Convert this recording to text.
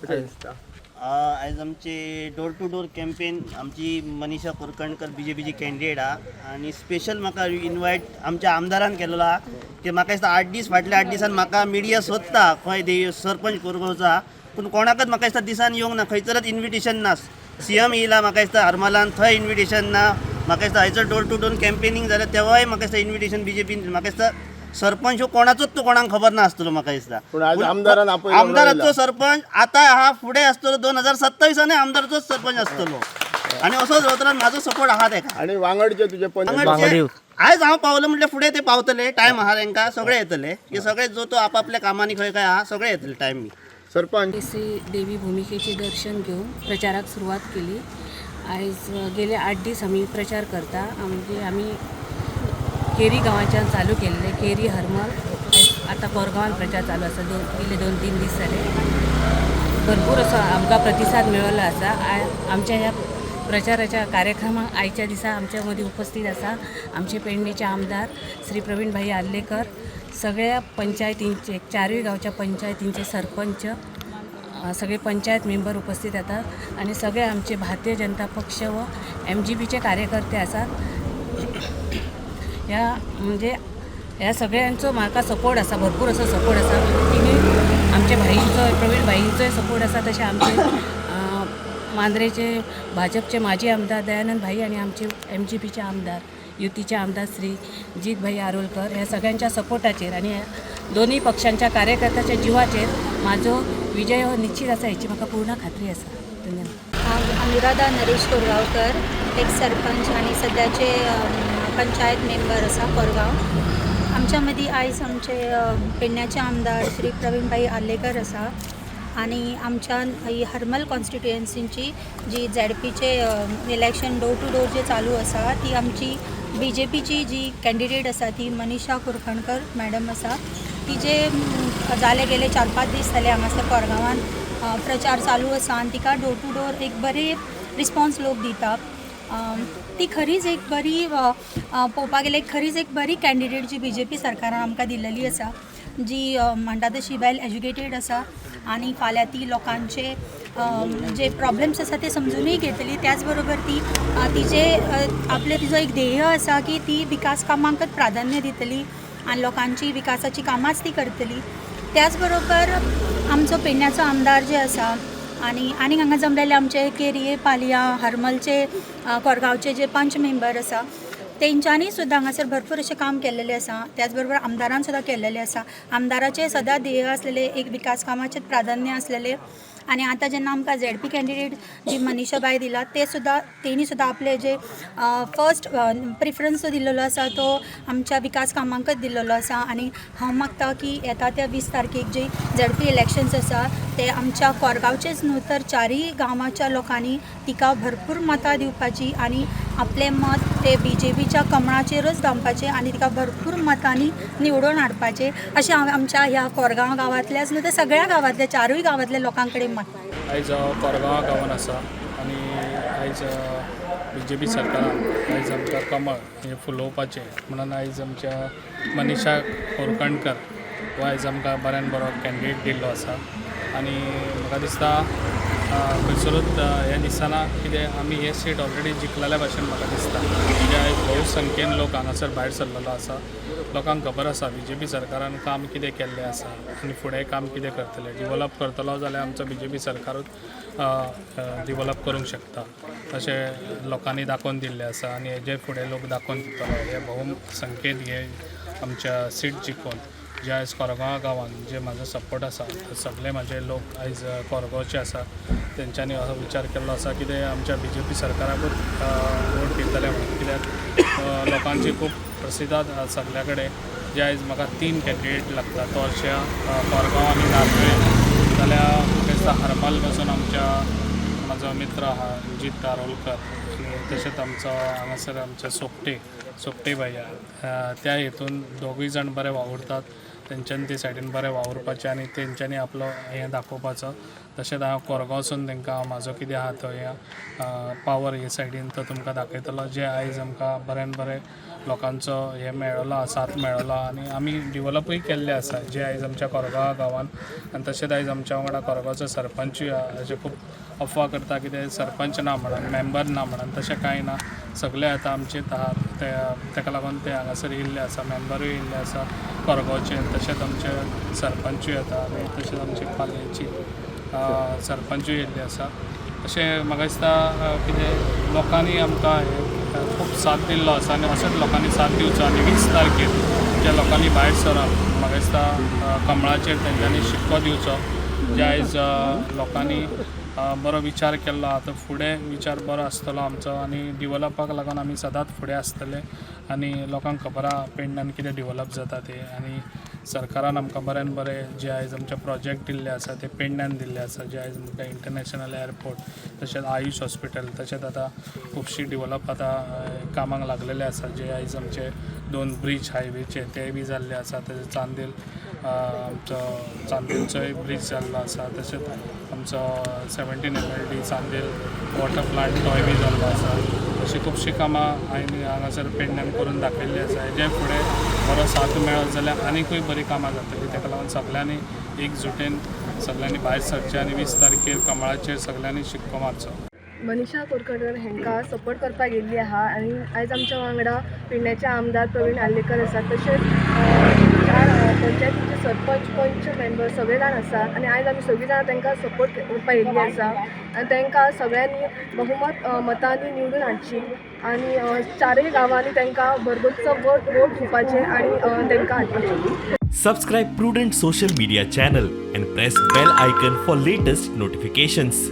आज आमचे door to door campaign आमची मनीषा कोरकणकर BJPची कॅन्डिडेट हा आणि स्पेशल म्हाका इनवायट आमच्या आमदारान केलेलो हा की म्हाका दिसता 8 दीस फाटल्या 8 दिसान म्हाका मिडिया सोदता खंय सरपंच कोरगांवचा पूण कोणाकच म्हाका दिसता दिसान येवंक ना, खंयसरच इन्विटेशन ना. CM येयला म्हाका दिसता हरमलान, थंय इन्विटेशन ना. म्हाका दिसता हायसर डोर टू डोर कॅम्पेनिंग जालें तेव्हाय म्हाका दिसता इन्विटेशन BJPन म्हाका दिसता सरपंच हो कोणाचोच तो कोणाक खबर नासतलो म्हाका दिसता. आमदाराचो सरपंच आता हा फुडें आसतलो 2027 आमदाराचोच सरपंच आसतलो आणि असोच वतरान म्हाजो सपोर्ट आहा तेका. आणि वांगडचे तुझे आयज हांव पावलो म्हटल्यार फुडें ते पावतले, टायम आहा तांकां, सगळे येतले की सगळे जो तो आपापल्या कामांनी खंय खंय आहा सगळे येतले टायम. सरपंच श्री देवी भूमिकेचे दर्शन घेऊन प्रचाराक सुरुवात केली. आयज गेले 8 दीस आम्ही प्रचार करता. म्हणजे आम्ही केरी गांवाच्यान चालू केल्ले, केरी हरमल आता कोरगांवान प्रचार चालू आसा. गेले 2-3 दीस जाले. भरपूर असो आमकां प्रतिसाद मेळिल्लो आसा. आमच्या ह्या प्रचाराच्या कार्यक्रमाक आयच्या दिसा आमच्या मदीं उपस्थित आसा आमचे पेडणेचे आमदार श्री प्रवीण भाई आर्लेकर, सगळ्या पंचायतींचे 4 गांवच्या पंचायतींचे सरपंच, सगळे पंचायत मेंबर उपस्थित येतात आणि सगळे आमचे भारतीय जनता पक्ष व MGPचे कार्यकर्ते आसात. ह्या सगळ्यांचो म्हाका सपोर्ट आसा, भरपूर असो सपोर्ट आसा. तिणी आमच्या भाईंचो, प्रवीण भाईंचोय सपोर्ट आसा. तशें आमचे मांद्रेचे भाजपचे माजी आमदार दयानंद भाई आणि आमचे MGPचे आमदार, युतीचे आमदार श्री जीत भाई आरोलकर, ह्या सगळ्यांच्या सपोर्टाचेर आणि दोन्ही पक्षांच्या कार्यकर्त्याच्या जीवाचेर माझो विजय हो निश्चित आसा हेची म्हाका पूर्ण खात्री आसा. धन्यवाद. अनुराधा नरेश कोरगांवकर, एक सरपंच आणि सध्याचे पंचायत मेंबर असा कोरगांव. आमच्या मदीं आयज आमचे पेडण्याचे आमदार श्री प्रवीणभाई आर्लेकर आसा आणि आमच्या ही हरमल कॉन्स्टिट्युएन्सीची जी ZPचे इलेक्शन डोर टू डोर जे चालू आसा ती आमची BJPची जी कॅन्डिडेट आसा ती मनीषा कोरकणकर मॅडम आसा. ती जे जाले गेले 4-5 दीस जाले हांगासर कोरगांवान प्रचार चालू आसा आणि तिका डोर टू डोर एक बरे रिस्पॉन्स लोक दिता. ती खरीच एक बरी पळोवपाक गेल्यार खरीच एक बरी कॅन्डिडेट जी BJP सरकारान आमकां दिल्लेली आसा, जी म्हणटा तशी वेल एज्युकेटेड आसा आणि फाल्यां ती लोकांचे जे प्रॉब्लेम्स आसा ते समजुनूय घेतली. त्याच बरोबर ती तिजो एक ध्येय आसा की ती विकास कामांकच प्राधान्य दितली आणि लोकांची विकासाची कामांच ती करतली. त्याचबरोबर आमचो पेडण्याचो आमदार जे आसा आणि हांगा जमलेले आमचे केरये, पालया, हरमलचे, कोरगांवचे जे पंच मेंबर आसा तेंच्यांनी सुद्दां हांगासर भरपूर अशें काम केल्लेलें आसा. त्याचबरोबर आमदारान सुद्दां केल्लेलें आसा. आमदाराचे सदां ध्येय आसलेले एक विकास कामाचें प्राधान्य आसलेले आणि आता जेन्ना आमकां ZP कॅन्डिडेट जी मनीषा बाई दिला तेणी सुद्दां आपले जे फर्स्ट प्रिफरन्स जो दिल्लो आसा तो आमच्या विकास कामांकच दिल्लो आसा. आणि हांव मागता की येता त्या 20 तारखेक जी ZP इलेक्शन्स आसा ते आमच्या कोरगांवचेच न्हू तर 4 गांवाच्या लोकांनी तिका भरपूर मतां दिवपाची आणि आपले मत ते BJPच्या कमळाचेरच धांवपाचे आणि तिका भरपूर मतांनी निवडून हाडपाचे अशें हांव आमच्या ह्या कोरगांव गांवांतल्याच न्हू तर सगळ्या गांवांतल्या 4 गांवांतल्या लोकां कडेन मत. आयज कोरगांव गांवांत आसा आणि आयज BJP सरकारान आयज आमकां कमळ हें फुलोवपाचें म्हणून आयज आमच्या मनीषा कोरकणकर हो आयज आमकां बऱ्यान बरो कॅन्डिडेट दिल्लो आसा. आणि म्हाका दिसता खंयसरूच ह्या दिसाना कितें आमी हे सीट ऑलरेडी जिखलेल्या भाशेन म्हाका दिसता. म्हणजे आयज भोव संख्येन लोक हांगासर भायर सरलेलो आसा. लोकांक खबर आसा BJP सरकारान काम कितें केल्लें आसा आनी फुडें काम कितें करतले. डिवलप करतलो जाल्यार आमचो BJP सरकारूच डिवलप करूंक शकता अशें लोकांनी दाखोवन दिल्लें आसा. आनी हेजे फुडें लोक दाखोवन दितलो. हे भोव संख्येन हे आमच्या सीट जिखून जे आयज कोरगांव गांवांत जे म्हाजो सपोर्ट आसा सगळे म्हाजे लोक आयज कोरगांवचे आसा. तेंच्यांनी असो विचार केल्लो आसा की ते आमच्या BJP सरकाराकूच वोट दितले म्हणून. कित्याक लोकांची खूब प्रसिद्ध सगल्या कडेन जे आयज म्हाका 3 कॅन्डिडेट लागता तो अशा कोरगांव आनी नार्वे जाल्यार म्हाका दिसता हरमल पासून म्हाजो मित्र आहा जीत आरोलकर आनी तशेंच आमचो हांगासर आमचे सोपटे भाई त्या हेतून दोगूय जाण बरे वावुरतात तेंच्यांनी ते सायडीन बरें वावरपाचें आनी तेंच्यांनी आपलो हें दाखोवपाचो. तशेंच हांव कोरगांवसून तेंकां म्हाजो कितें आहा तो पावर हे सायडीन तो तुमकां दाखयतलो, जे आयज आमकां बऱ्यान बरें लोकांचो हे मेळ्ळो साथ मेळ्ळो आनी आमी डिवलपूय केल्ले आसा जे आयज आमच्या कोरगांव गांवांत. आनी तशेंच आयज आमच्या वांगडा कोरगांवचो सरपंचूय अशें खूब अफवा करता कितें सरपंच ना म्हणून, मेंबर ना म्हणून. तशें कांय ना, सगळे आतां आमचेच आहात. तेका लागून ते हांगासर येयल्ले आसा, मेंबरूय येयल्ले आसा कोरगांवचे. तशेंच आमचे सरपंचूय येता आनी तशेंच आमचे पालयेची सरपंचूय येयल्ले आसा. अशें म्हाका दिसता कितें लोकांनी आमकां खूब साथ दिल्लो आसा आनी अशेंच लोकांनी साथ दिवचो. आनी 20 तारखेर ज्या लोकांनी भायर सरून म्हाका दिसता कमळाचेर तेंच्यांनी शिक्को दिवचो. जे आयज लोकांनी बरो विचार केल्लो आतां फुडें विचार बरो आसतलो आमचो आनी डिवलपाक लागून आमी सदांच फुडें आसतले. आनी लोकांक खबर आहा पेडण्यान कितें डिवलप जाता तें. आनी सरकारान आमकां बऱ्यान बरें जे आयज आमचे प्रोजेक्ट दिल्ले आसा ते पेडण्यान दिल्ले आसा. जे आयज आमकां इंटरनॅशनल एअरपोर्ट, तशेंच आयुश हॉस्पिटल, तशेंच आतां खुबशी डिवलप आतां कामाक लागलेले आसा. जे आयज आमचे 2 ब्रीज हायवेचे तेय बी जाल्ले आसा. तशेंच आमचो चांदेलचोय ब्रीज जाल्लो आसा. तशेंच आमचो 17 MLD चांदेल वॉटर प्लांट तोय बी जाल्लो आसा. अशीं खुबशीं कामां हांगासर पेडण्यान करून दाखयल्ली आसा. हेजे फुडें बरो साथ मेळत जाल्यार आनीकूय बरीं कामां जातलीं. ताका लागून सगळ्यांनी एकजुटीन सगळ्यांनी भायर सरचें आनी 20 तारखेर कमळाचेर सगळ्यांनी शिक्को मारचो. मनीषा कोरकणकर हांकां सपोर्ट करपाक गेल्ली आहा आनी आयज आमच्या वांगडा पेडण्याचे आमदार प्रवीण आर्लेकर आसात. तशेंच 4 पंचायतीचे सरपंच पंच मेंबर सगळे जाण आसात आनी आयज आमी सगळीं जाणां तांकां सपोर्ट करपाक येयल्ली आसा आनी तांकां सगळ्यांनी बहुमत मतांनी निवडून हाडची आनी 4 गांवांनी तांकां भरगच्चो वोट दिवपाचें आनी तांकां हाडपाचें. Subscribe Prudent social media channel and press bell icon for latest notifications.